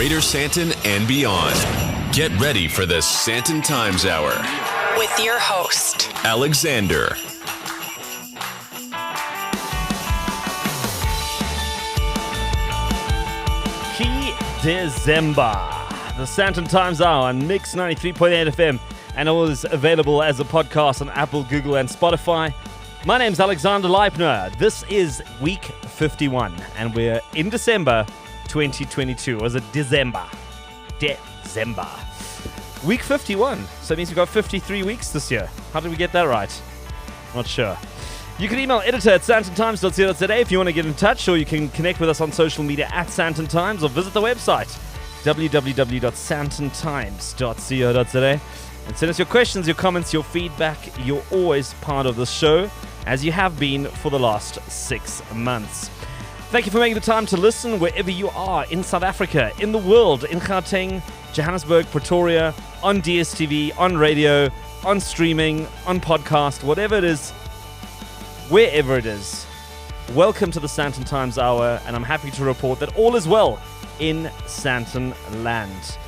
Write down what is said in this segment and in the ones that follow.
Greater Sandton and beyond. Get ready for the Sandton Times Hour with your host, Alexander. Key December, the Sandton Times Hour on Mix 93.8 FM, and it was available as a podcast on Apple, Google, and Spotify. My name's Alexander Leipner. This is week 51, and we're in December 2022. Or is it December? December. Week 51. So it means we've got 53 weeks this year. How did we get that right? Not sure. You can email editor@sandtontimes.co.za if you want to get in touch, or you can connect with us on social media @Sandton Times, or visit the website www.sandtontimes.co.za and send us your questions, your comments, your feedback. You're always part of the show, as you have been for the last 6 months. Thank you for making the time to listen wherever you are in South Africa, in the world, in Gauteng, Johannesburg, Pretoria, on DStv, on radio, on streaming, on podcast, whatever it is, wherever it is. Welcome to the Sandton Times Hour, and I'm happy to report that all is well in Sandton land.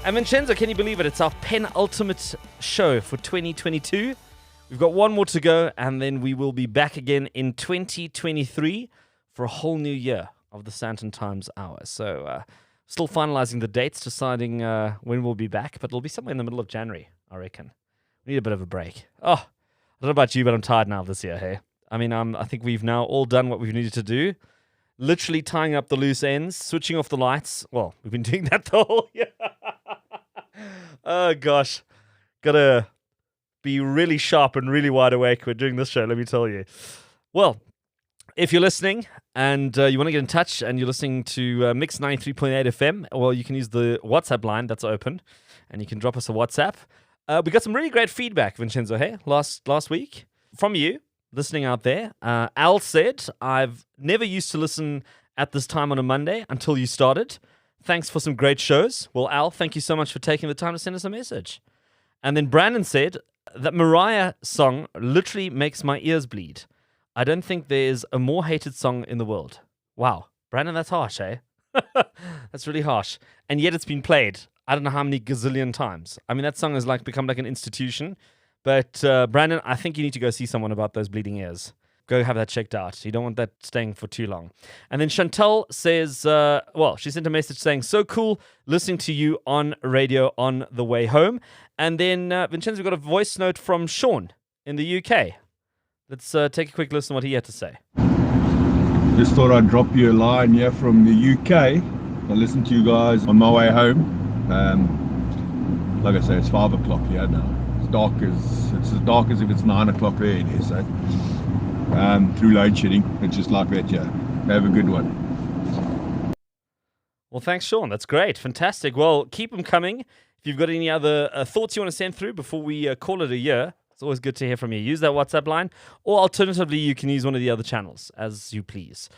And Vincenzo, can you believe it? It's our penultimate show for 2022. We've got one more to go, and then we will be back again in 2023 for a whole new year of the Sandton Times Hour. So, still finalizing the dates, deciding when we'll be back, but it'll be somewhere in the middle of January, I reckon. We need a bit of a break. Oh, I don't know about you, but I'm tired now this year, hey? I mean, I think we've now all done what we've needed to do. Literally tying up the loose ends, switching off the lights. Well, we've been doing that the whole year. Oh, gosh. Gotta be really sharp and really wide awake. We're doing this show, let me tell you. Well, if you're listening and you want to get in touch and you're listening to Mix 93.8 FM, well, you can use the WhatsApp line that's open, and you can drop us a WhatsApp. We got some really great feedback, Vincenzo, hey, last week from you listening out there. Al said, I've never used to listen at this time on a Monday until you started. Thanks for some great shows. Well, Al, thank you so much for taking the time to send us a message. And then Brandon said, that Mariah song literally makes my ears bleed. I don't think there's a more hated song in the world. Wow. Brandon, that's harsh, eh? That's really harsh. And yet it's been played, I don't know how many gazillion times. I mean, that song has become like an institution. But Brandon, I think you need to go see someone about those bleeding ears. Go have that checked out. You don't want that staying for too long. And then Chantal says, she sent a message saying, so cool listening to you on radio on the way home. And then, Vincenzo, we've got a voice note from Sean in the UK. Let's take a quick listen to what he had to say. Just thought I'd drop you a line here from the UK. I listened to you guys on my way home. Like I say, it's 5 o'clock here now. It's as dark as if it's 9 o'clock there in SA. Through load shedding, it's just like that, yeah. Have a good one. Well, thanks, Sean. That's great. Fantastic. Well, keep them coming. If you've got any other thoughts you want to send through before we call it a year, it's always good to hear from you. Use that WhatsApp line, or alternatively, you can use one of the other channels, as you please.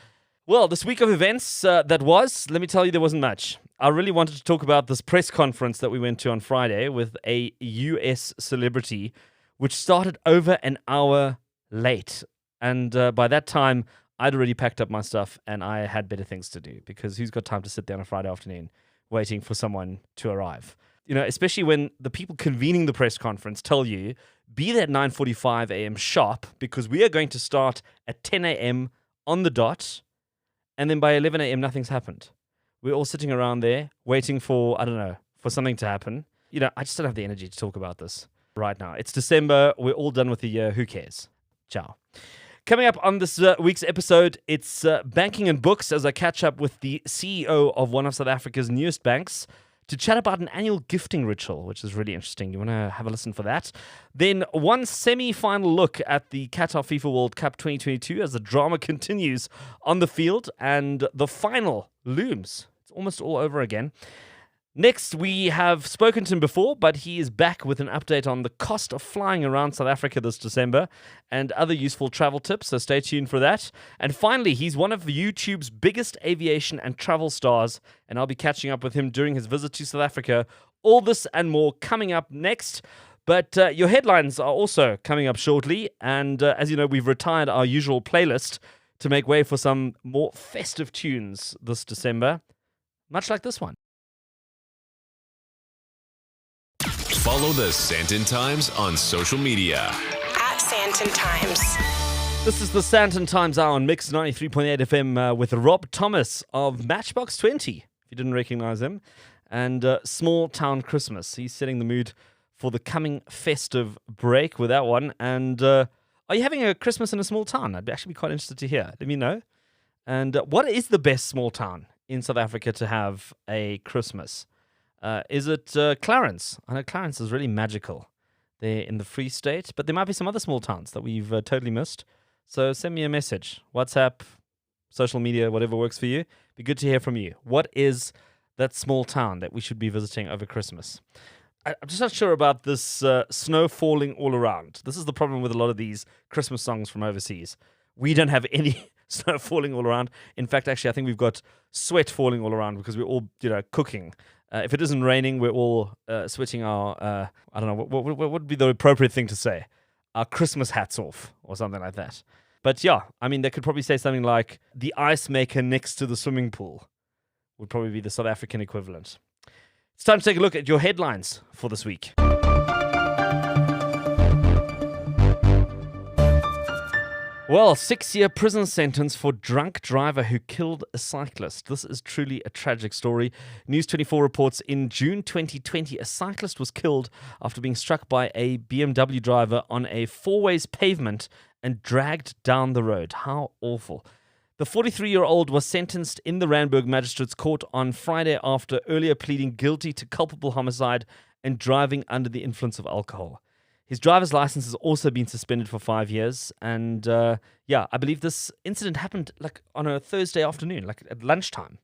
Well, this week of events let me tell you, there wasn't much. I really wanted to talk about this press conference that we went to on Friday with a US celebrity, which started over an hour late. And by that time, I'd already packed up my stuff and I had better things to do, because who's got time to sit there on a Friday afternoon waiting for someone to arrive? You know, especially when the people convening the press conference tell you, be there at 9:45 a.m. sharp, because we are going to start at 10 a.m. on the dot. And then by 11 a.m., nothing's happened. We're all sitting around there waiting for something to happen. You know, I just don't have the energy to talk about this right now. It's December. We're all done with the year. Who cares? Ciao. Coming up on this week's episode, it's banking and books, as I catch up with the CEO of one of South Africa's newest banks to chat about an annual gifting ritual, which is really interesting. You want to have a listen for that. Then one semi-final look at the Qatar FIFA World Cup 2022 as the drama continues on the field and the final looms. It's almost all over again. Next, we have spoken to him before, but he is back with an update on the cost of flying around South Africa this December and other useful travel tips, so stay tuned for that. And finally, he's one of YouTube's biggest aviation and travel stars, and I'll be catching up with him during his visit to South Africa. All this and more coming up next. But your headlines are also coming up shortly, and as you know, we've retired our usual playlist to make way for some more festive tunes this December, much like this one. Follow the Sandton Times on social media. At Sandton Times. This is the Sandton Times Hour on Mix 93.8 FM with Rob Thomas of Matchbox 20, if you didn't recognize him, and Small Town Christmas. He's setting the mood for the coming festive break with that one. And are you having a Christmas in a small town? I'd actually be quite interested to hear. Let me know. And what is the best small town in South Africa to have a Christmas? Is it Clarence? I know Clarence is really magical there in the Free State, but there might be some other small towns that we've totally missed. So send me a message, WhatsApp, social media, whatever works for you. Be good to hear from you. What is that small town that we should be visiting over Christmas? I'm just not sure about this snow falling all around. This is the problem with a lot of these Christmas songs from overseas. We don't have any snow falling all around. In fact, actually, I think we've got sweat falling all around because we're all, cooking. If it isn't raining, we're all sweating our, I don't know, what would be the appropriate thing to say? Our Christmas hats off or something like that. But yeah, I mean, they could probably say something like the ice maker next to the swimming pool would probably be the South African equivalent. It's time to take a look at your headlines for this week. Well, 6-year prison sentence for drunk driver who killed a cyclist. This is truly a tragic story. News 24 reports in June 2020, a cyclist was killed after being struck by a BMW driver on a four-ways pavement and dragged down the road. How awful. The 43-year-old was sentenced in the Randburg Magistrates Court on Friday after earlier pleading guilty to culpable homicide and driving under the influence of alcohol. His driver's license has also been suspended for 5 years. And I believe this incident happened like on a Thursday afternoon, like at lunchtime.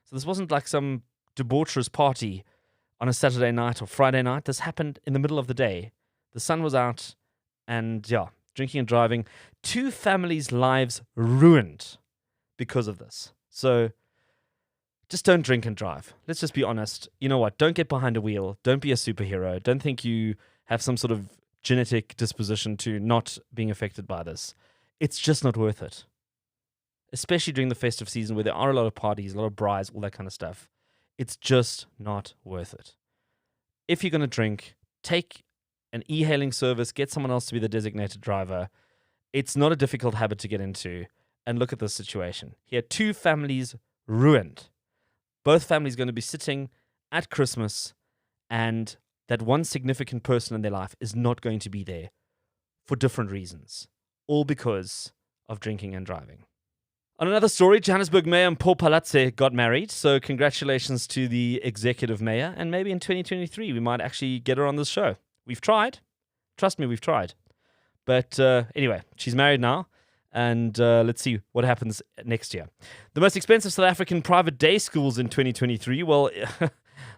So this wasn't like some debaucherous party on a Saturday night or Friday night. This happened in the middle of the day. The sun was out and drinking and driving. 2 families' lives ruined because of this. So just don't drink and drive. Let's just be honest. You know what? Don't get behind a wheel. Don't be a superhero. Don't think you have some sort of genetic disposition to not being affected by this. It's just not worth it. Especially during the festive season where there are a lot of parties, a lot of braais, all that kind of stuff. It's just not worth it. If you're going to drink, take an e-hailing service, get someone else to be the designated driver. It's not a difficult habit to get into. And look at this situation. Here, 2 families ruined. Both families going to be sitting at Christmas, and that one significant person in their life is not going to be there for different reasons, all because of drinking and driving. On another story, Johannesburg Mayor Mpho Phalatse got married, so congratulations to the executive mayor, and maybe in 2023 we might actually get her on this show. We've tried. Trust me, we've tried. But anyway, she's married now, and let's see what happens next year. The most expensive South African private day schools in 2023, well...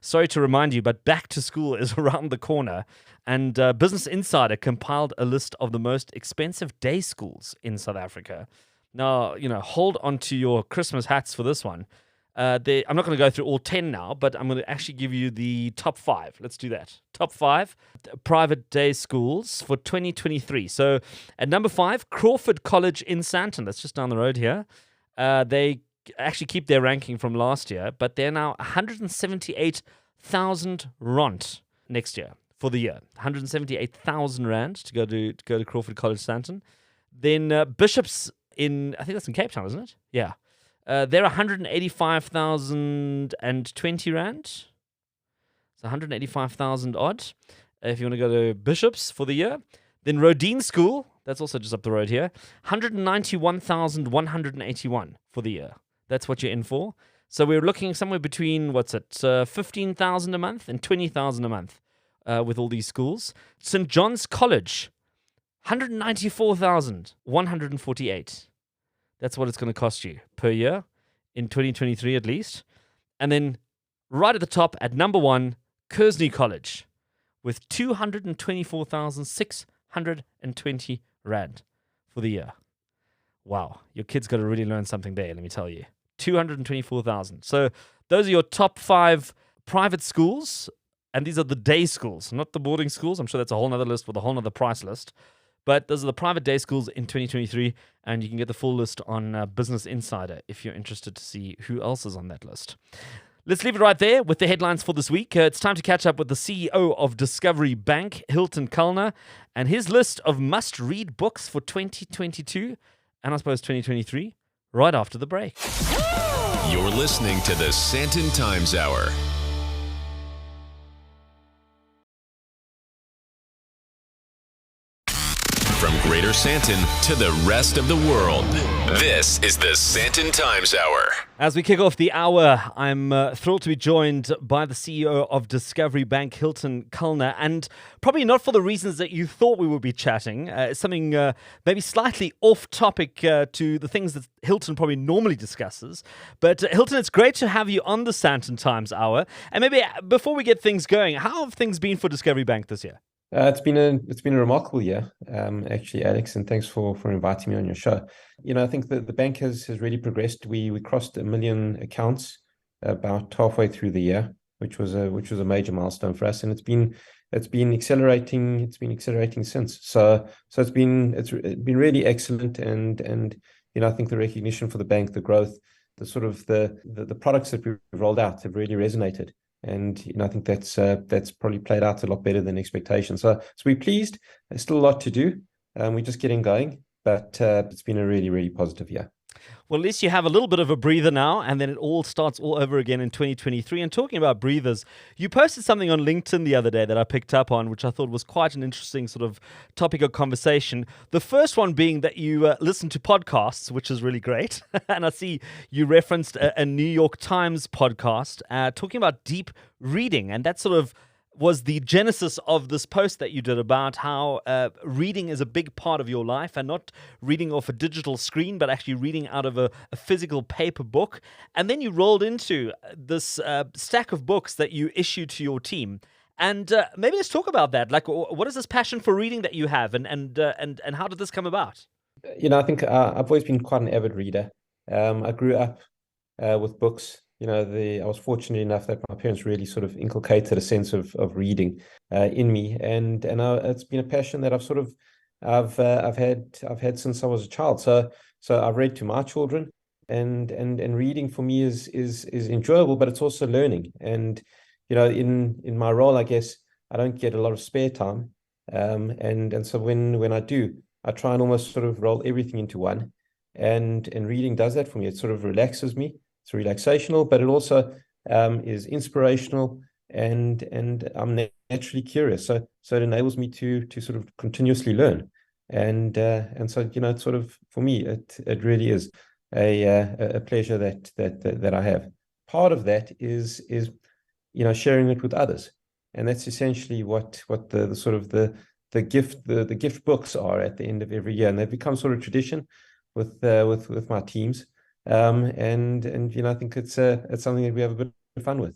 Sorry to remind you, but back to school is around the corner. And Business Insider compiled a list of the most expensive day schools in South Africa. Now, hold on to your Christmas hats for this one. I'm not going to go through all 10 now, but I'm going to actually give you the top 5. Let's do that. Top 5 private day schools for 2023. So at number 5, Crawford College in Sandton. That's just down the road here. They actually keep their ranking from last year, but they're now 178,000 rand next year for the year. 178,000 rand to go to Crawford College Sandton. Then Bishops I think that's in Cape Town, isn't it? Yeah. They're 185,020 rand. So 185,000 odd if you want to go to Bishops for the year. Then Rodine School, that's also just up the road here, 191,181 for the year. That's what you're in for. So we're looking somewhere between, 15,000 a month and 20,000 a month with all these schools. St. John's College, 194,148. That's what it's going to cost you per year in 2023 at least. And then right at the top at number 1, Kersney College with 224,620 rand for the year. Wow, your kid's got to really learn something there, let me tell you. 224,000. So those are your top 5 private schools, and these are the day schools, not the boarding schools. I'm sure that's a whole other list with a whole other price list. But those are the private day schools in 2023, and you can get the full list on Business Insider if you're interested to see who else is on that list. Let's leave it right there with the headlines for this week. It's time to catch up with the CEO of Discovery Bank, Hylton Kallner, and his list of must-read books for 2022 and I suppose 2023, right after the break. You're listening to the Sandton Times Hour. From Greater Sandton to the rest of the world, this is the Sandton Times Hour. As we kick off the hour, I'm thrilled to be joined by the CEO of Discovery Bank, Hylton Kallner, and probably not for the reasons that you thought we would be chatting. Something maybe slightly off topic to the things that Hylton probably normally discusses. But Hylton, it's great to have you on the Sandton Times Hour. And maybe before we get things going, how have things been for Discovery Bank this year? It's been a remarkable year, actually, Alex, and thanks for inviting me on your show. I think that the bank has really progressed. We crossed 1 million accounts about halfway through the year, which was a major milestone for us, and it's been accelerating. It's been accelerating since. So it's been really excellent, and I think the recognition for the bank, the growth, the sort of the products that we've rolled out have really resonated. And I think that's probably played out a lot better than expectations. So we're pleased. There's still a lot to do. We're just getting going, but it's been a really, really positive year. Well, at least you have a little bit of a breather now, and then it all starts all over again in 2023. And talking about breathers, you posted something on LinkedIn the other day that I picked up on, which I thought was quite an interesting sort of topic of conversation. The first one being that you listen to podcasts, which is really great. And I see you referenced a New York Times podcast talking about deep reading, and that sort of was the genesis of this post that you did about how reading is a big part of your life, and not reading off a digital screen, but actually reading out of a physical paper book. And then you rolled into this stack of books that you issued to your team. And maybe let's talk about that. Like, what is this passion for reading that you have, and how did this come about? I think I've always been quite an avid reader. I grew up with books. I was fortunate enough that my parents really sort of inculcated a sense of reading in me, and it's been a passion that I've had since I was a child. So I've read to my children, and reading for me is enjoyable, but it's also learning. And in my role, I guess I don't get a lot of spare time, and so when I do, I try and almost sort of roll everything into one, and reading does that for me. It sort of relaxes me. It's relaxational, but it also is inspirational, and I'm naturally curious. So it enables me to sort of continuously learn, and so it's sort of, for me, it really is a pleasure that I have. Part of that is sharing it with others, and that's essentially what the sort of the gift books are at the end of every year, and they've become sort of tradition with my teams. And I think it's something that we have a bit of fun with.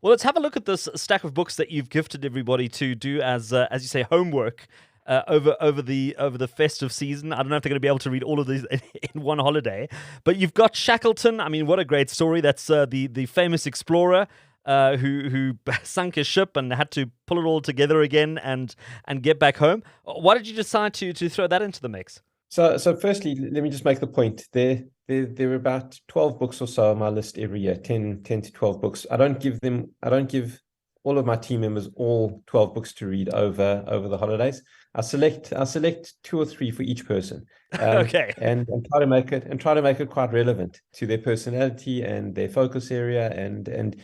Well, let's have a look at this stack of books that you've gifted everybody to do as you say, homework over the festive season. I don't know if they're going to be able to read all of these in one holiday, but you've got Shackleton. I mean, what a great story! That's the famous explorer who sunk his ship and had to pull it all together again and get back home. Why did you decide to throw that into the mix? So firstly, let me just make the point. There are about 12 books or so on my list every year, 10 to 12 books. I don't give all of my team members all 12 books to read over the holidays. I select 2 or 3 for each person. Okay. And try to make it quite relevant to their personality and their focus area and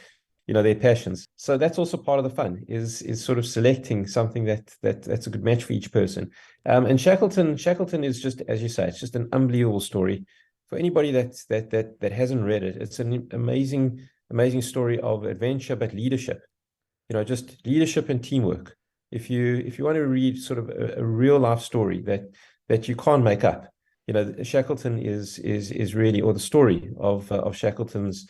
their passions. So that's also part of the fun, is sort of selecting something that's a good match for each person. And Shackleton is just, as you say, it's just an unbelievable story. For anybody that hasn't read it, it's an amazing story of adventure, but leadership. Just leadership and teamwork. If you want to read sort of a real life story that you can't make up, Shackleton is really, or the story of Shackleton's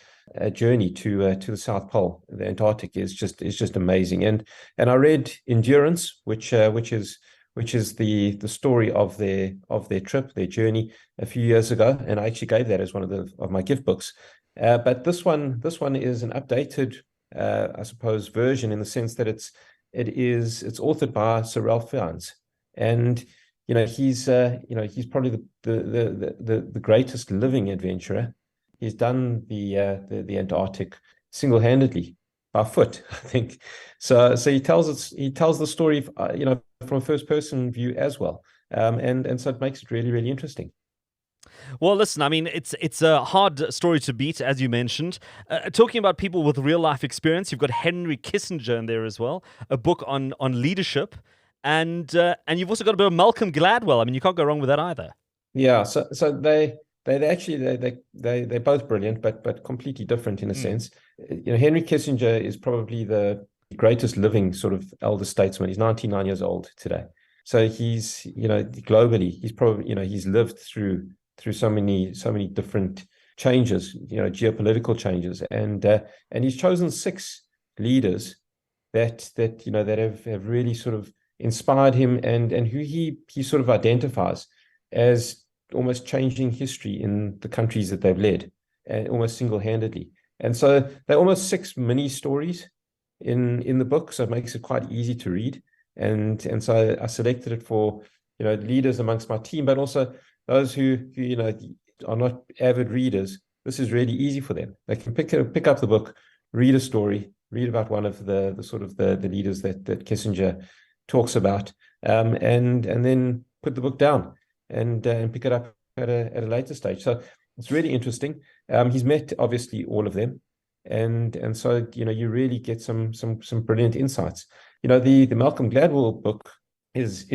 journey to the South Pole, the Antarctica, is just amazing. And I read Endurance, which is the story of their trip, their journey a few years ago, and I actually gave that as one of my gift books. But this one is an updated, I suppose, version, in the sense that it's authored by Sir Ralph Fiennes, and he's probably the greatest living adventurer. He's done the Antarctic single-handedly by foot, I think. So he tells the story, from a first-person view as well, and so it makes it really, really interesting. Well, listen, I mean, it's a hard story to beat, as you mentioned. Talking about people with real life experience, you've got Henry Kissinger in there as well, a book on leadership, and you've also got a bit of Malcolm Gladwell. I mean, you can't go wrong with that either. Yeah, so they're both brilliant, but completely different in a sense. Henry Kissinger is probably the greatest living sort of elder statesman. He's 99 years old today. So he's, globally, he's probably, he's lived through so many different changes, geopolitical changes, and he's chosen 6 leaders that have really sort of inspired him, and who he sort of identifies as almost changing history in the countries that they've led, almost single-handedly. And so they're almost 6 mini stories in the book, so it makes it quite easy to read. And so I selected it for leaders amongst my team, but also those who are not avid readers. This is really easy for them. They can pick up the book, read a story, read about one of the sort of the leaders that Kissinger talks about, and then put the book down and pick it up at a later stage. So it's really interesting. He's met obviously all of them, and so you really get some brilliant insights. The Malcolm Gladwell book is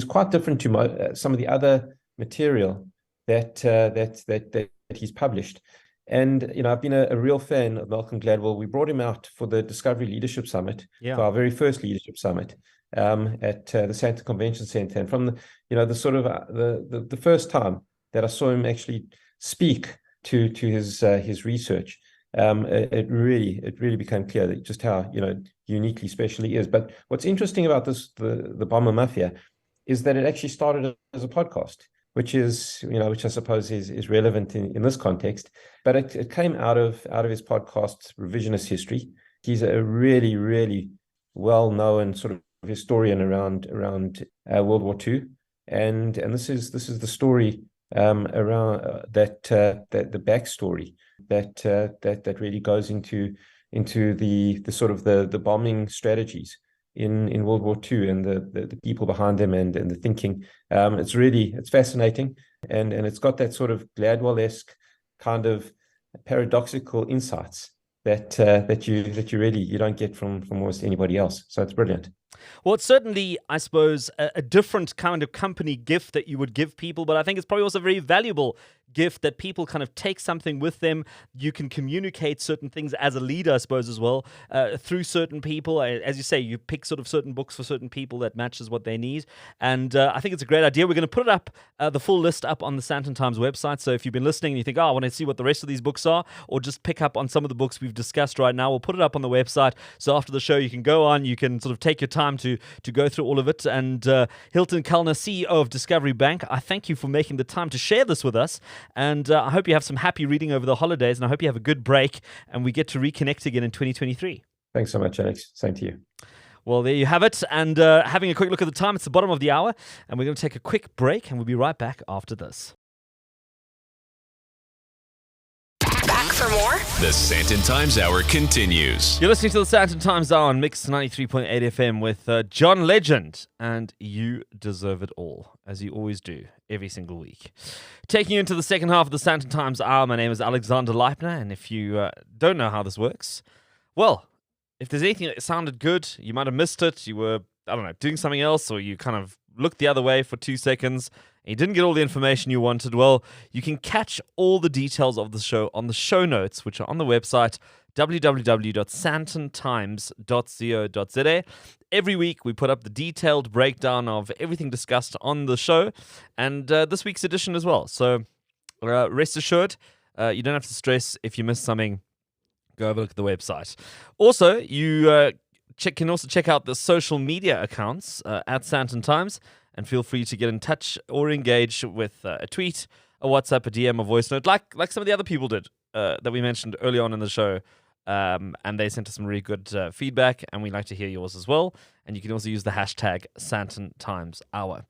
quite different to some of the other material that he's published. And I've been a real fan of Malcolm Gladwell. We brought him out for the Discovery Leadership Summit, for our very first leadership summit, at the Sandton Convention Center. And from the first time that I saw him actually speak to his research, it really became clear that just how uniquely special he is. But what's interesting about the Bomber Mafia, is that it actually started as a podcast, which I suppose is relevant in this context. But it came out of his podcast, Revisionist History. He's a really, really well-known sort of historian around World War II, and this is the story around that the backstory that really goes into the sort of the bombing strategies in World War II, and the people behind them, and the thinking. It's fascinating, and it's got that sort of Gladwell-esque kind of paradoxical insights that you really don't get from almost anybody else. So it's brilliant. Well, it's certainly, I suppose, a different kind of company gift that you would give people, but I think it's probably also a very valuable gift that people kind of take something with them. You can communicate certain things as a leader, I suppose, as well, through certain people. As you say, you pick sort of certain books for certain people that matches what they need. And I think it's a great idea. We're going to put it up, the full list up on the Sandton Times website. So if you've been listening and you think, I want to see what the rest of these books are, or just pick up on some of the books we've discussed right now, we'll put it up on the website. So after the show, you can go on, you can sort of take your time to go through all of it. And Hylton Kallner, CEO of Discovery Bank, I thank you for making the time to share this with us. And I hope you have some happy reading over the holidays, and I hope you have a good break, and we get to reconnect again in 2023. Thanks so much, Alex. Same to you. Well, there you have it. And having a quick look at the time, it's the bottom of the hour, and we're going to take a quick break, and we'll be right back after this. Back for more? The Sandton Times Hour continues. You're listening to the Sandton Times Hour on Mix 93.8 FM with John Legend, and you deserve it all, as you always do, every single week. Taking you into the second half of the Sandton Times Hour, my name is Alexander Leipner, and if you don't know how this works, well, if there's anything that sounded good, you might have missed it, you were, I don't know, doing something else, or you kind of looked the other way for 2 seconds, and you didn't get all the information you wanted, well, you can catch all the details of the show on the show notes, which are on the website, www.sandtontimes.co.za. Every week, we put up the detailed breakdown of everything discussed on the show, and this week's edition as well. So rest assured, you don't have to stress if you missed something. Go have a look at the website. Also, you can also check out the social media accounts at Sandton Times, and feel free to get in touch or engage with a tweet, a WhatsApp, a DM, a voice note, like some of the other people did that we mentioned early on in the show. and they sent us some really good feedback, and we'd like to hear yours as well. And you can also use the hashtag Sandton Times Hour.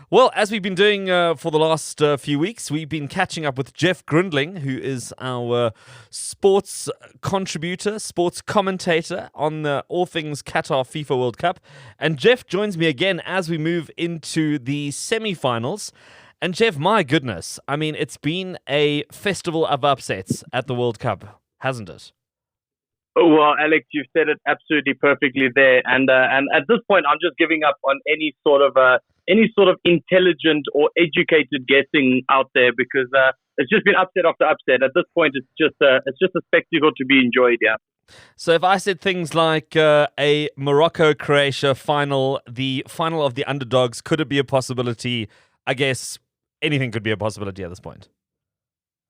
Well, as we've been doing for the last few weeks, we've been catching up with Jeff Grundlingh, who is our sports contributor, sports commentator on all things Qatar FIFA World Cup. And Jeff joins me again as we move into the semi-finals. And Jeff, my goodness, I mean, it's been a festival of upsets at the World Cup, hasn't it? Well, Alex, you've said it absolutely perfectly there. And at this point, I'm just giving up on any sort of intelligent or educated guessing out there, because it's just been upset after upset. At this point, it's just a spectacle to be enjoyed. Yeah. So if I said things like a Morocco-Croatia final, the final of the underdogs, could it be a possibility? I guess anything could be a possibility at this point.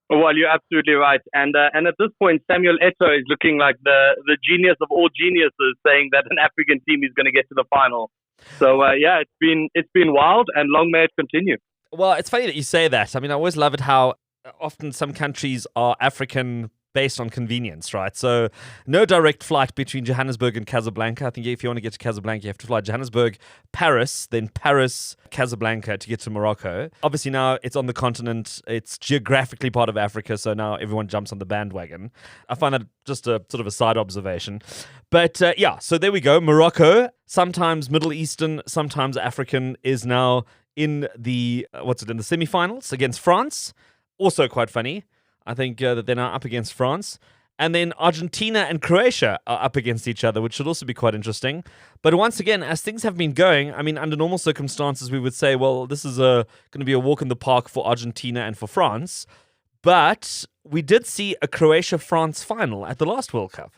Well, you're absolutely right. And at this point, Samuel Eto'o is looking like the genius of all geniuses, saying that an African team is going to get to the final. So, it's been wild, and long may it continue. Well, it's funny that you say that. I mean, I always love it how often some countries are African based on convenience, right? So no direct flight between Johannesburg and Casablanca. I think if you want to get to Casablanca, you have to fly Johannesburg, Paris, then Paris, Casablanca to get to Morocco. Obviously now it's on the continent. It's geographically part of Africa, so now everyone jumps on the bandwagon. I find that just a sort of a side observation. But so there we go. Morocco, sometimes Middle Eastern, sometimes African, is now in the, in the semi-finals against France. Also quite funny. I think that they're now up against France. And then Argentina and Croatia are up against each other, which should also be quite interesting. But once again, as things have been going, I mean, under normal circumstances, we would say, well, this is going to be a walk in the park for Argentina and for France. But we did see a Croatia-France final at the last World Cup.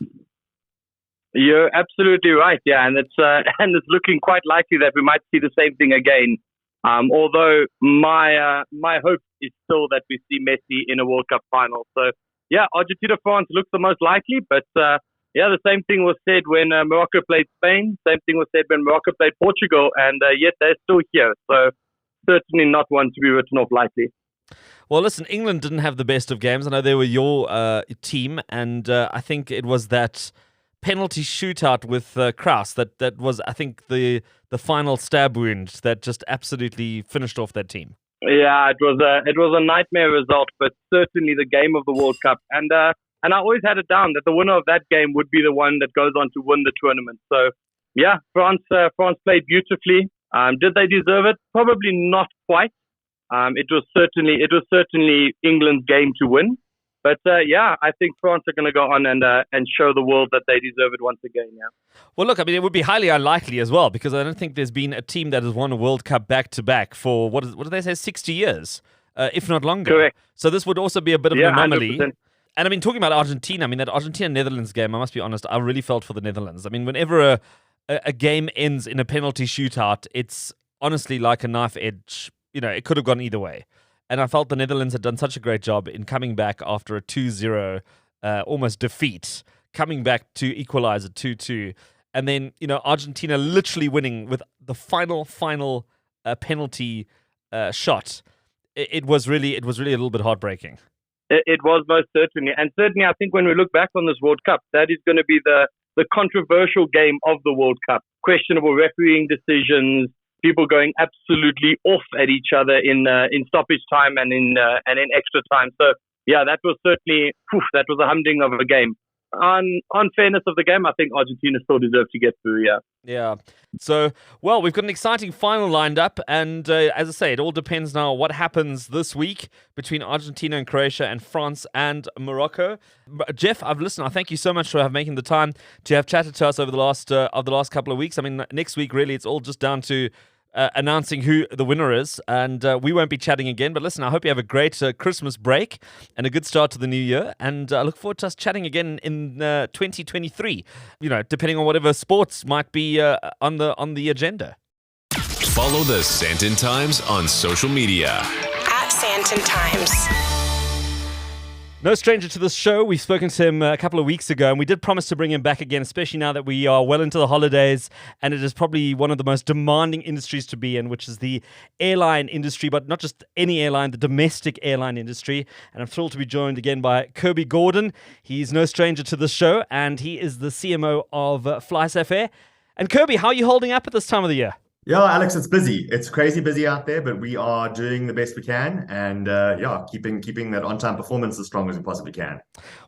You're absolutely right, yeah. And it's looking quite likely that we might see the same thing again. Although my hope is still that we see Messi in a World Cup final. So, yeah, Argentina-France looks the most likely. But, the same thing was said when Morocco played Spain. Same thing was said when Morocco played Portugal. And yet they're still here. So, certainly not one to be written off lightly. Well, listen, England didn't have the best of games. I know they were your team. And I think it was that penalty shootout with Kraus that was, I think, the final stab wound that just absolutely finished off that team. Yeah, it was a nightmare result, but certainly the game of the World Cup. And I always had it down that the winner of that game would be the one that goes on to win the tournament. So, yeah, France played beautifully. Did they deserve it? Probably not quite. It was certainly England's game to win. But, I think France are going to go on and show the world that they deserve it once again, yeah. Well, look, I mean, it would be highly unlikely as well, because I don't think there's been a team that has won a World Cup back-to-back for, what do they say, 60 years, if not longer. Correct. So this would also be a bit of an anomaly. 100%. And, I mean, talking about Argentina, I mean, that Argentina-Netherlands game, I must be honest, I really felt for the Netherlands. I mean, whenever a game ends in a penalty shootout, it's honestly like a knife edge. You know, it could have gone either way. And I felt the Netherlands had done such a great job in coming back after a 2-0 almost defeat, coming back to equalize at 2-2. And then, Argentina literally winning with the final penalty shot. It was really a little bit heartbreaking. It was most certainly. And certainly, I think when we look back on this World Cup, that is going to be the controversial game of the World Cup. Questionable refereeing decisions, people going absolutely off at each other in stoppage time and in extra time. So yeah, that was certainly that was a humdinger of a game. On fairness of the game, I think Argentina still deserved to get through. Yeah. So, well, we've got an exciting final lined up, and as I say, it all depends now what happens this week between Argentina and Croatia and France and Morocco. Jeff, I've listened. I thank you so much for making the time to have chatted to us over the last couple of weeks. I mean, next week really, it's all just down to announcing who the winner is, and we won't be chatting again. But listen, I hope you have a great Christmas break and a good start to the new year, and I look forward to us chatting again in 2023, depending on whatever sports might be on the agenda. Follow the Sandton Times on social media @Sandton Times. No stranger to this show. We've spoken to him a couple of weeks ago, and we did promise to bring him back again, especially now that we are well into the holidays, and it is probably one of the most demanding industries to be in, which is the airline industry, but not just any airline, the domestic airline industry. And I'm thrilled to be joined again by Kirby Gordon. He's no stranger to the show, and he is the CMO of FlySafair. And Kirby, how are you holding up at this time of the year? Yeah, Alex, it's busy. It's crazy busy out there, but we are doing the best we can, and keeping that on-time performance as strong as we possibly can.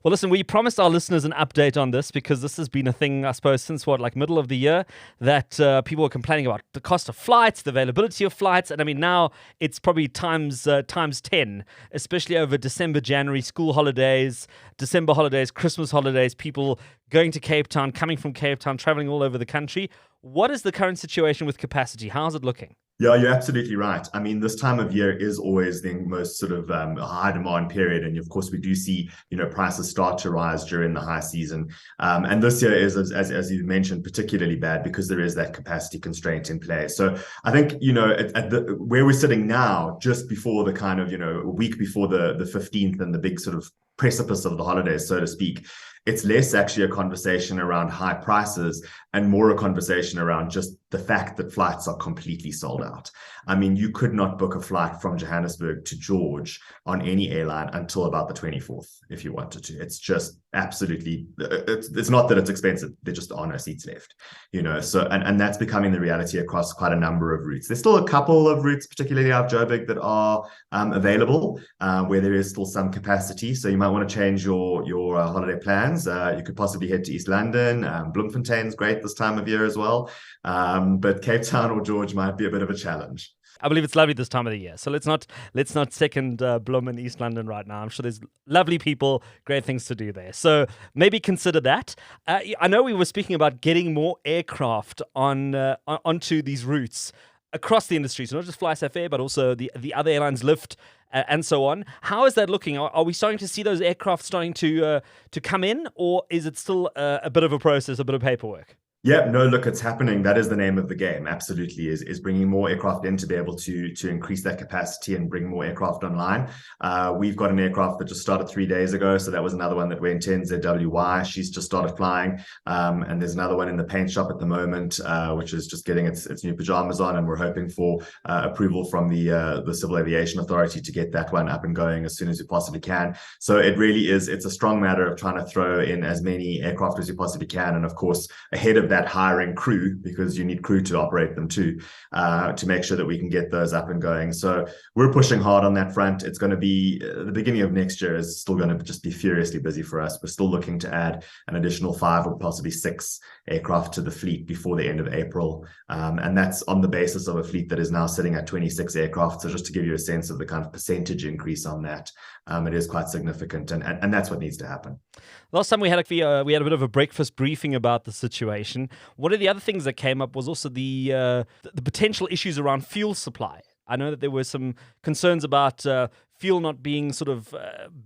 Well, listen, we promised our listeners an update on this because this has been a thing, I suppose, since middle of the year, that people were complaining about the cost of flights, the availability of flights, and I mean now it's probably times 10, especially over December, January, school holidays, December holidays, Christmas holidays, people going to Cape Town, coming from Cape Town, traveling all over the country. What is the current situation with capacity? How's it looking? Yeah, you're absolutely right. I mean, this time of year is always the most sort of high demand period. And of course, we do see, prices start to rise during the high season. And this year is, as you mentioned, particularly bad because there is that capacity constraint in place. So I think, where we're sitting now, just before the kind of, a week before the 15th and the big sort of precipice of the holidays, so to speak, it's less actually a conversation around high prices and more a conversation around just the fact that flights are completely sold out. I mean, you could not book a flight from Johannesburg to George on any airline until about the 24th if you wanted to. It's just absolutely, it's not that it's expensive. There just are no seats left, so, and that's becoming the reality across quite a number of routes. There's still a couple of routes, particularly out of Joburg, that are available where there is still some capacity. So you might want to change your holiday plans. You could possibly head to East London. Bloemfontein's great this time of year as well. But Cape Town or George might be a bit of a challenge. I believe it's lovely this time of the year. So let's not second Bloem in East London right now. I'm sure there's lovely people, great things to do there. So maybe consider that. I know we were speaking about getting more aircraft onto these routes across the industry. So not just FlySafair, but also the other airlines, Lyft, and so on. How is that looking? Are we starting to see those aircraft starting to come in, or is it still a bit of a process, a bit of paperwork? Yeah, no, look, it's happening. That is the name of the game. Absolutely, is bringing more aircraft in to be able to increase that capacity and bring more aircraft online. We've got an aircraft that just started 3 days ago, so that was another one that went in, ZWY. She's just started flying, and there's another one in the paint shop at the moment, which is just getting its new pajamas on, and we're hoping for approval from the Civil Aviation Authority to get that one up and going as soon as we possibly can. So it really is. It's a strong matter of trying to throw in as many aircraft as you possibly can, and of course, ahead of that, hiring crew, because you need crew to operate them too, to make sure that we can get those up and going. So we're pushing hard on that front. It's going to be the beginning of next year is still going to just be furiously busy for us. We're still looking to add an additional 5 or possibly 6 aircraft to the fleet before the end of April. And that's on the basis of a fleet that is now sitting at 26 aircraft. So just to give you a sense of the kind of percentage increase on that, it is quite significant. And that's what needs to happen. Last time we had a bit of a breakfast briefing about the situation. One of the other things that came up was also the potential issues around fuel supply. I know that there were some concerns about fuel not being sort of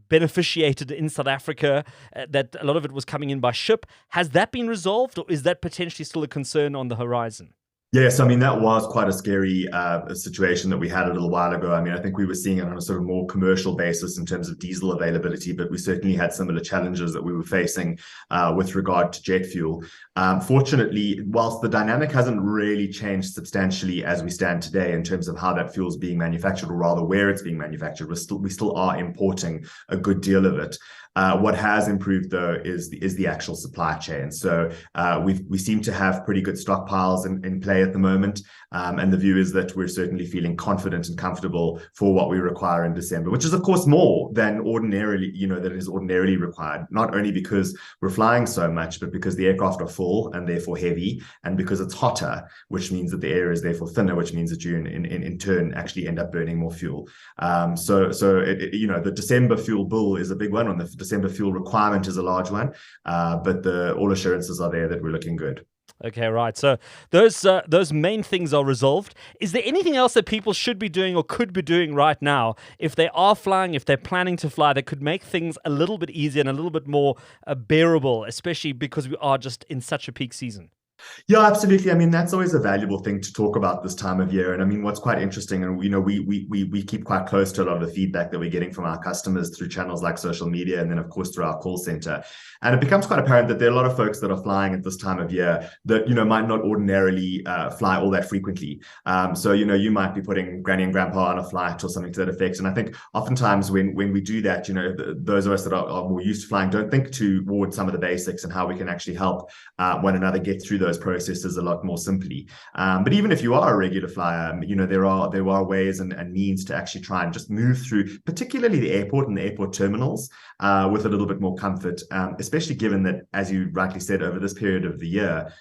beneficiated in South Africa, that a lot of it was coming in by ship. Has that been resolved, or is that potentially still a concern on the horizon? Yes, I mean, that was quite a scary situation that we had a little while ago. I mean, I think we were seeing it on a sort of more commercial basis in terms of diesel availability, but we certainly had similar challenges that we were facing with regard to jet fuel. Fortunately, whilst the dynamic hasn't really changed substantially as we stand today in terms of how that fuel is being manufactured, or rather where it's being manufactured, we still are importing a good deal of it. What has improved, though, is the actual supply chain. So we seem to have pretty good stockpiles in play at the moment. And the view is that we're certainly feeling confident and comfortable for what we require in December, which is, of course, more than ordinarily, that is ordinarily required, not only because we're flying so much, but because the aircraft are full and therefore heavy, and because it's hotter, which means that the air is therefore thinner, which means that you in turn actually end up burning more fuel. So the December fuel bill is a big one, and the December fuel requirement is a large one, but all assurances are there that we're looking good. Okay, right. So those main things are resolved. Is there anything else that people should be doing or could be doing right now if they are flying, if they're planning to fly, that could make things a little bit easier and a little bit more bearable, especially because we are just in such a peak season? Yeah, absolutely. I mean, that's always a valuable thing to talk about this time of year. And I mean, what's quite interesting, and we keep quite close to a lot of the feedback that we're getting from our customers through channels like social media, and then of course through our call center. And it becomes quite apparent that there are a lot of folks that are flying at this time of year that might not ordinarily fly all that frequently. So you might be putting granny and grandpa on a flight or something to that effect. And I think oftentimes when we do that, those of us that are more used to flying don't think towards some of the basics and how we can actually help one another get through those processes a lot more simply. But even if you are a regular flyer, there are ways and means to actually try and just move through, particularly the airport and the airport terminals, with a little bit more comfort, especially given that, as you rightly said, over this period of the year,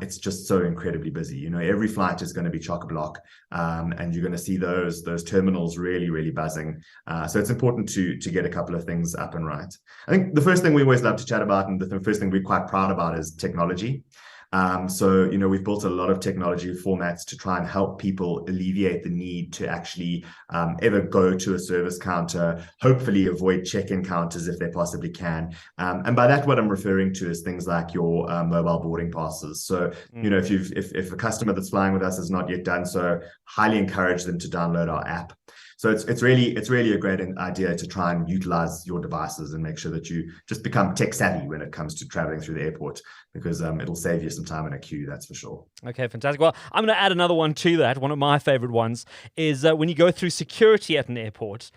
it's just so incredibly busy. Every flight is going to be chock-a-block, and you're going to see those terminals really, really buzzing. So it's important to get a couple of things up and right. I think the first thing we always love to chat about, and the first thing we're quite proud about, is technology. So we've built a lot of technology formats to try and help people alleviate the need to actually ever go to a service counter, hopefully avoid check-in counters if they possibly can. And by that, what I'm referring to is things like your mobile boarding passes. So if a customer that's flying with us has not yet done so, highly encourage them to download our app. So it's really a great idea to try and utilize your devices and make sure that you just become tech savvy when it comes to traveling through the airport, because it'll save you some time in a queue, that's for sure. Okay, fantastic. Well, I'm going to add another one to that. One of my favorite ones is when you go through security at an airport,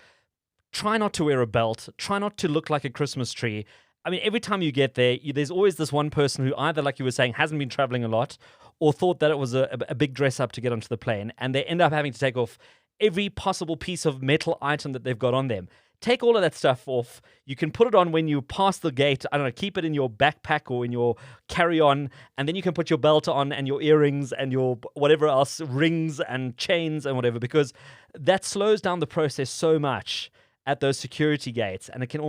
try not to wear a belt. Try not to look like a Christmas tree. I mean, every time you get there, there's always this one person who either, like you were saying, hasn't been traveling a lot or thought that it was a big dress up to get onto the plane, and they end up having to take off every possible piece of metal item that they've got on them. Take all of that stuff off. You can put it on when you pass the gate. I don't know, keep it in your backpack or in your carry-on, and then you can put your belt on and your earrings and your whatever else, rings and chains and whatever, because that slows down the process so much at those security gates, and it can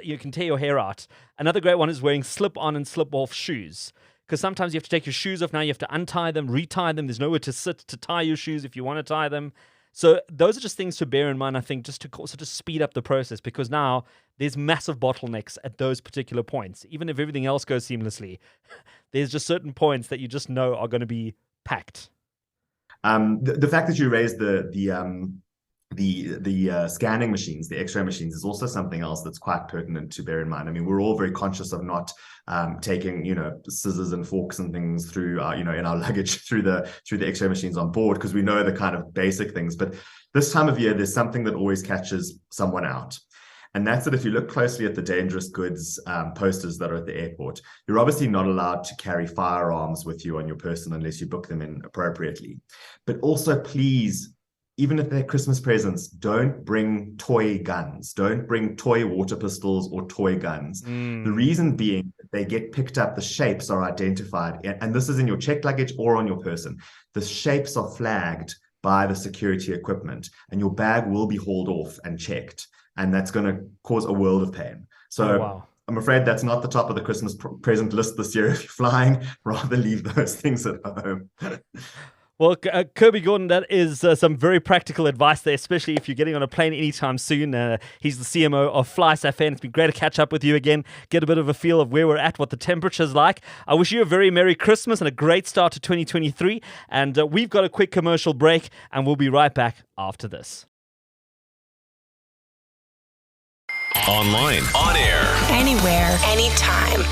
you can tear your hair out. Another great one is wearing slip-on and slip-off shoes, because sometimes you have to take your shoes off now. You have to untie them, retie them. There's nowhere to sit to tie your shoes if you want to tie them. So those are just things to bear in mind, I think, just to speed up the process, because now there's massive bottlenecks at those particular points. Even if everything else goes seamlessly, there's just certain points that you just know are going to be packed. The fact that you raised the scanning machines, the X-ray machines, is also something else that's quite pertinent to bear in mind. I mean, we're all very conscious of not taking, scissors and forks and things through, in our luggage through the X-ray machines on board, because we know the kind of basic things. But this time of year, there's something that always catches someone out. And that's that if you look closely at the dangerous goods posters that are at the airport, you're obviously not allowed to carry firearms with you on your person unless you book them in appropriately. But also, please, even if they're Christmas presents, don't bring toy guns. Don't bring toy water pistols or toy guns. The reason being, they get picked up, the shapes are identified, and this is in your checked luggage or on your person. The shapes are flagged by the security equipment, and your bag will be hauled off and checked, and that's going to cause a world of pain. So wow. I'm afraid that's not the top of the Christmas present list this year if you're flying. Rather leave those things at home. Well, Kirby Gordon, that is some very practical advice there, especially if you're getting on a plane anytime soon. He's the CMO of FlySafair, and it's been great to catch up with you again, get a bit of a feel of where we're at, what the temperature's like. I wish you a very Merry Christmas and a great start to 2023. And we've got a quick commercial break, and we'll be right back after this. Online, on air, anywhere, anytime.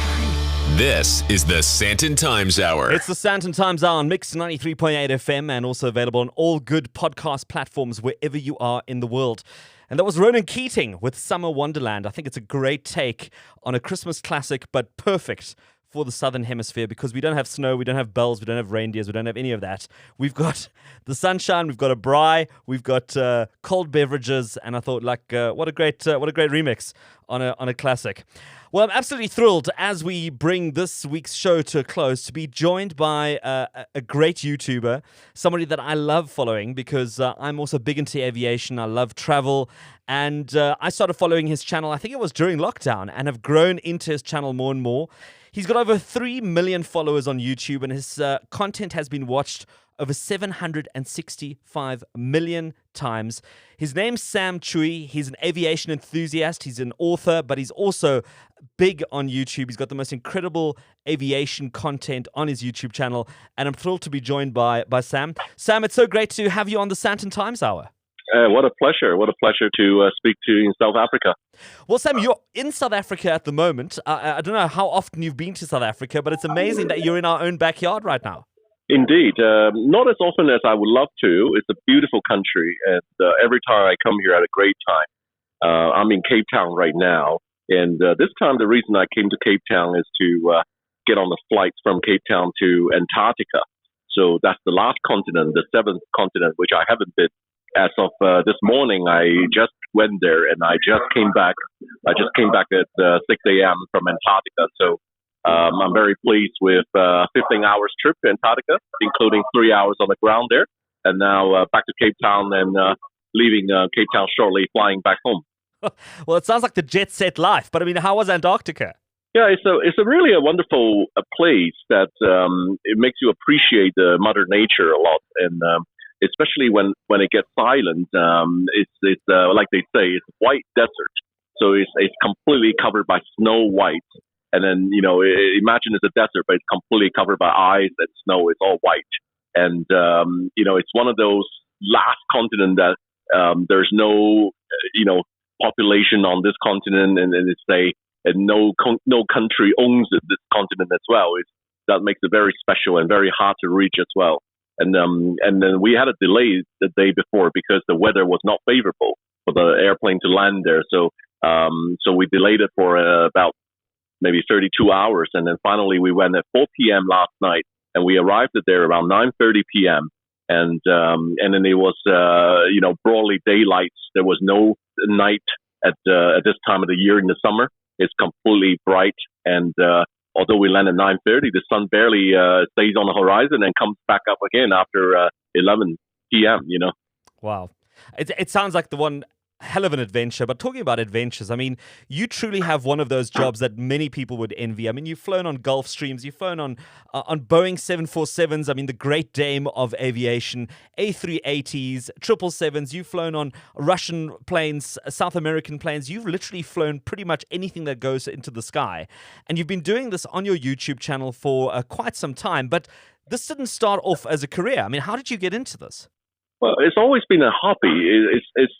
This is the Sandton Times Hour. It's the Sandton Times Hour on Mix 93.8 FM, and also available on all good podcast platforms wherever you are in the world. And that was Ronan Keating with Summer Wonderland. I think it's a great take on a Christmas classic, but perfect for the Southern Hemisphere, because we don't have snow, we don't have bells, we don't have reindeers, we don't have any of that. We've got the sunshine, we've got a braai, we've got cold beverages, and I thought, what a great remix on a classic. Well, I'm absolutely thrilled as we bring this week's show to a close to be joined by a great YouTuber, somebody that I love following because I'm also big into aviation. I love travel, and I started following his channel, I think it was during lockdown, and have grown into his channel more and more. He's got over 3 million followers on YouTube, and his content has been watched over 765 million times. His name's Sam Chui. He's an aviation enthusiast. He's an author, but he's also big on YouTube. He's got the most incredible aviation content on his YouTube channel, and I'm thrilled to be joined by Sam. Sam, it's so great to have you on the Sandton Times Hour. What a pleasure. What a pleasure to speak to you in South Africa. Well, Sam, you're in South Africa at the moment. I don't know how often you've been to South Africa, but it's amazing that you're in our own backyard right now. Indeed. Not as often as I would love to. It's a beautiful country, and every time I come here, I had a great time. I'm in Cape Town right now, and this time the reason I came to Cape Town is to get on the flight from Cape Town to Antarctica. So that's the last continent, the seventh continent, which I haven't been. As of this morning, I just went there, and I just came back. I just came back at 6 a.m. from Antarctica. So I'm very pleased with 15 hours trip to Antarctica, including 3 hours on the ground there. And now back to Cape Town and leaving Cape Town shortly, flying back home. Well, it sounds like the jet set life. But I mean, how was Antarctica? Yeah, it's a really a wonderful place that it makes you appreciate Mother Nature a lot, and especially when it gets silent. It's like they say, it's white desert, so it's completely covered by snow white. And then, imagine it's a desert, but it's completely covered by ice and snow. It's all white. And, it's one of those last continent that there's no, population on this continent. And no country owns this continent as well. That makes it very special and very hard to reach as well. And then we had a delay the day before because the weather was not favorable for the airplane to land there. So we delayed it for about maybe 32 hours. And then finally we went at 4 p.m. last night, and we arrived there around 9:30 p.m. And then it was, broadly daylight. There was no night at this time of the year in the summer. It's completely bright. And although we land at 9:30, the sun barely stays on the horizon and comes back up again after 11 p.m., Wow. It sounds like the one hell of an adventure. But talking about adventures, I mean, you truly have one of those jobs that many people would envy. I mean, you've flown on Gulfstreams, you've flown on Boeing 747s, I mean, the great dame of aviation, A380s, 777s, you've flown on Russian planes, South American planes. You've literally flown pretty much anything that goes into the sky. And you've been doing this on your YouTube channel for quite some time. But this didn't start off as a career. I mean, how did you get into this? Well, it's always been a hobby. It's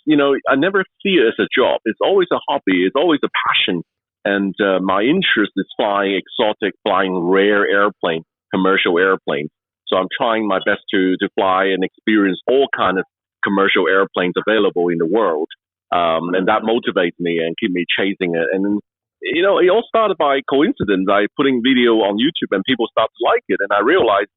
I never see it as a job. It's always a hobby. It's always a passion. And my interest is flying exotic, flying rare airplanes, commercial airplanes. So I'm trying my best to fly and experience all kinds of commercial airplanes available in the world. And that motivates me and keep me chasing it. And, it all started by coincidence. I putting video on YouTube and people start to like it. And I realized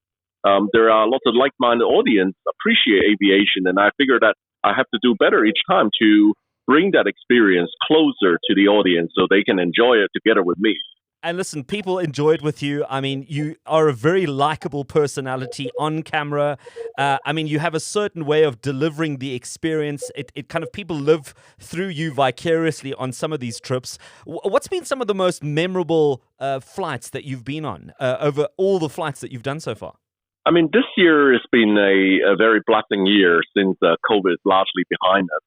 there are lots of like-minded audience appreciate aviation, and I figured that I have to do better each time to bring that experience closer to the audience so they can enjoy it together with me. And listen, people enjoy it with you. I mean, you are a very likable personality on camera. I mean, you have a certain way of delivering the experience. It kind of, people live through you vicariously on some of these trips. What's been some of the most memorable flights that you've been on over all the flights that you've done so far? I mean, this year has been a very blessing year since COVID is largely behind us.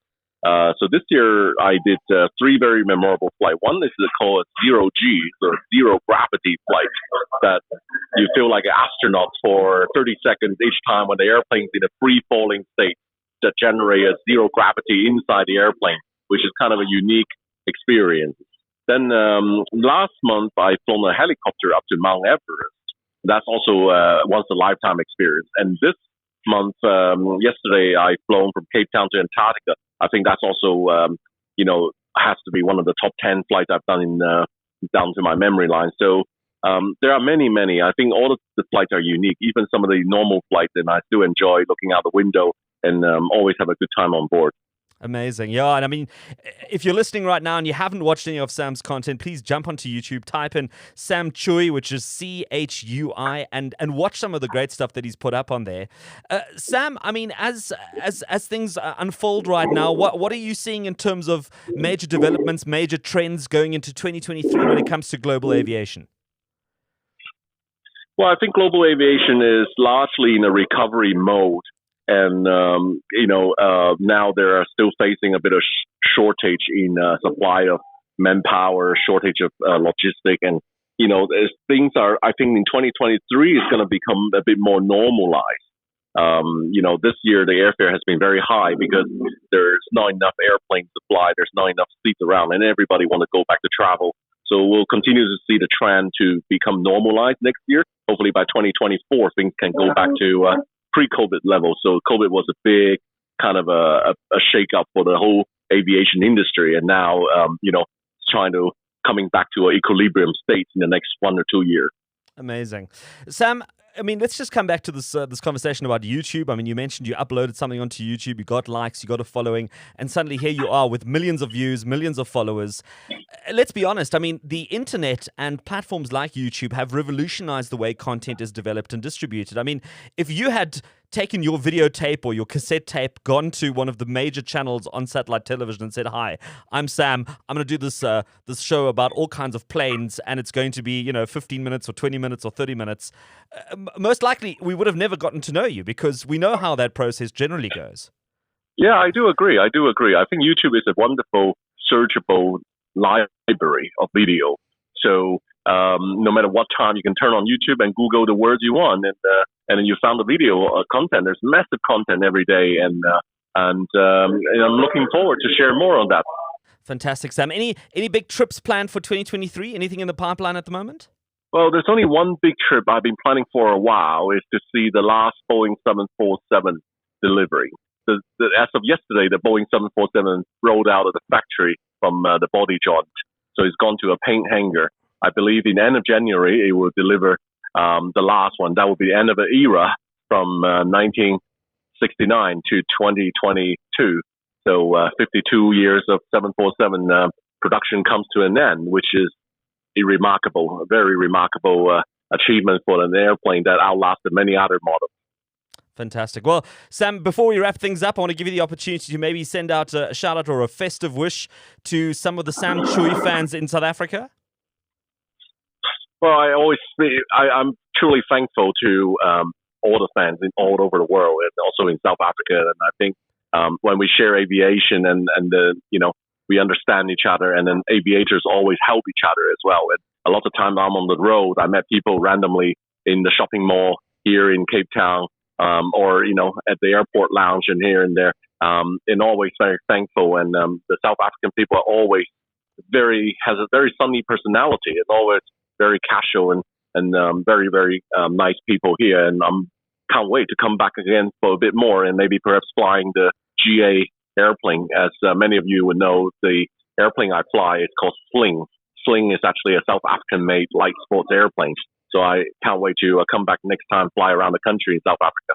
So this year I did 3 very memorable flights. One is called zero G, or zero gravity flight, that you feel like an astronaut for 30 seconds each time when the airplane's in a free-falling state that generate a zero gravity inside the airplane, which is kind of a unique experience. Then last month I flown a helicopter up to Mount Everest. That's also once a lifetime experience. And this month, yesterday, I flown from Cape Town to Antarctica. I think that's also, has to be one of the top 10 flights I've done down to my memory line. So there are many. I think all of the flights are unique, even some of the normal flights, and I still enjoy looking out the window and always have a good time on board. Amazing. Yeah, and I mean, if you're listening right now and you haven't watched any of Sam's content, please jump onto YouTube, type in Sam Chui, which is Chui, and watch some of the great stuff that he's put up on there. Sam, I mean, as things unfold right now, what are you seeing in terms of major developments, major trends going into 2023 when it comes to global aviation? Well, I think global aviation is largely in a recovery mode. And, now they're still facing a bit of shortage in supply of manpower, shortage of logistic. And, as things are, I think in 2023 is going to become a bit more normalized. This year the airfare has been very high because there's not enough airplanes to fly. There's not enough seats around, and everybody want to go back to travel. So we'll continue to see the trend to become normalized next year. Hopefully by 2024, things can go back to pre-COVID levels. So COVID was a big kind of a shake-up for the whole aviation industry, and now it's trying to coming back to an equilibrium state in the next 1 or 2 years. Amazing. Sam, I mean, let's just come back to this conversation about YouTube. I mean, you mentioned you uploaded something onto YouTube, you got likes, you got a following, and suddenly here you are with millions of views, millions of followers. Let's be honest. I mean, the internet and platforms like YouTube have revolutionized the way content is developed and distributed. I mean, if you had taken your videotape or your cassette tape, gone to one of the major channels on satellite television and said, "Hi, I'm Sam. I'm going to do this show about all kinds of planes, and it's going to be 15 minutes or 20 minutes or 30 minutes," most likely we would have never gotten to know you, because we know how that process generally goes. Yeah, I do agree. I think YouTube is a wonderful searchable library of video. So no matter what time, you can turn on YouTube and Google the words you want, and then you found the video content. There's massive content every day, and I'm looking forward to share more on that. Fantastic, Sam. Any big trips planned for 2023? Anything in the pipeline at the moment? Well, there's only one big trip I've been planning for a while, is to see the last Boeing 747 delivery. As of yesterday, the Boeing 747 rolled out of the factory from the body joint. So it's gone to a paint hangar. I believe in the end of January, it will deliver the last one. That will be the end of an era from 1969 to 2022. So 52 years of 747 production comes to an end, which is a very remarkable achievement for an airplane that outlasted many other models. Fantastic. Well, Sam, before we wrap things up, I want to give you the opportunity to maybe send out a shout out or a festive wish to some of the Sam Chui fans in South Africa. Well, I'm truly thankful to all the fans all over the world, and also in South Africa. And I think when we share aviation and we understand each other, and then aviators always help each other as well. And a lot of times I'm on the road, I met people randomly in the shopping mall here in Cape Town, or at the airport lounge and here and there, and always very thankful. And the South African people are always has a very sunny personality, and always very casual and very, very nice people here. And can't wait to come back again for a bit more, and maybe perhaps flying the GA airplane. As many of you would know, the airplane I fly is called Sling. Sling is actually a South African-made light sports airplane. So I can't wait to come back next time, fly around the country in South Africa.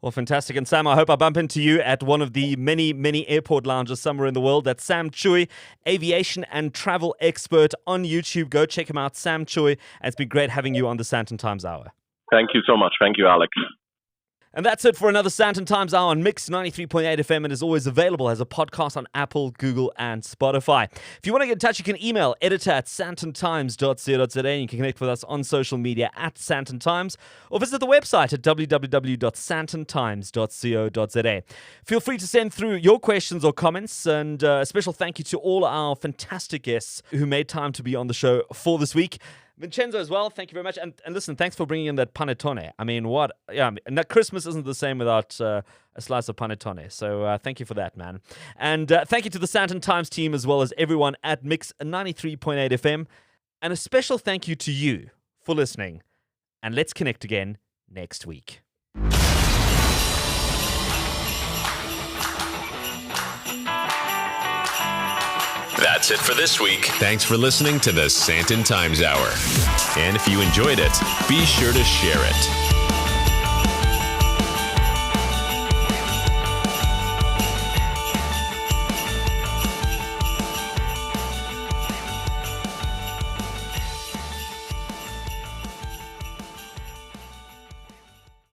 Well, fantastic. And Sam, I hope I bump into you at one of the many, many airport lounges somewhere in the world. That's Sam Chui, aviation and travel expert on YouTube. Go check him out, Sam Chui. And it's been great having you on the Sandton Times Hour. Thank you so much. Thank you, Alex. And that's it for another Sandton Times Hour on Mix 93.8 FM, and is always available as a podcast on Apple, Google, and Spotify. If you want to get in touch, you can email editor@sandtontimes.co.za, and you can connect with us on social media @Sandton Times, or visit the website at www.sandtontimes.co.za. Feel free to send through your questions or comments, and a special thank you to all our fantastic guests who made time to be on the show for this week. Vincenzo as well, thank you very much. And listen, thanks for bringing in that panettone. I mean, Christmas isn't the same without a slice of panettone. So thank you for that, man. And thank you to the Sandton Times team, as well as everyone at Mix 93.8 FM. And a special thank you to you for listening. And let's connect again next week. That's it for this week. Thanks for listening to the Sandton Times Hour. And if you enjoyed it, be sure to share it.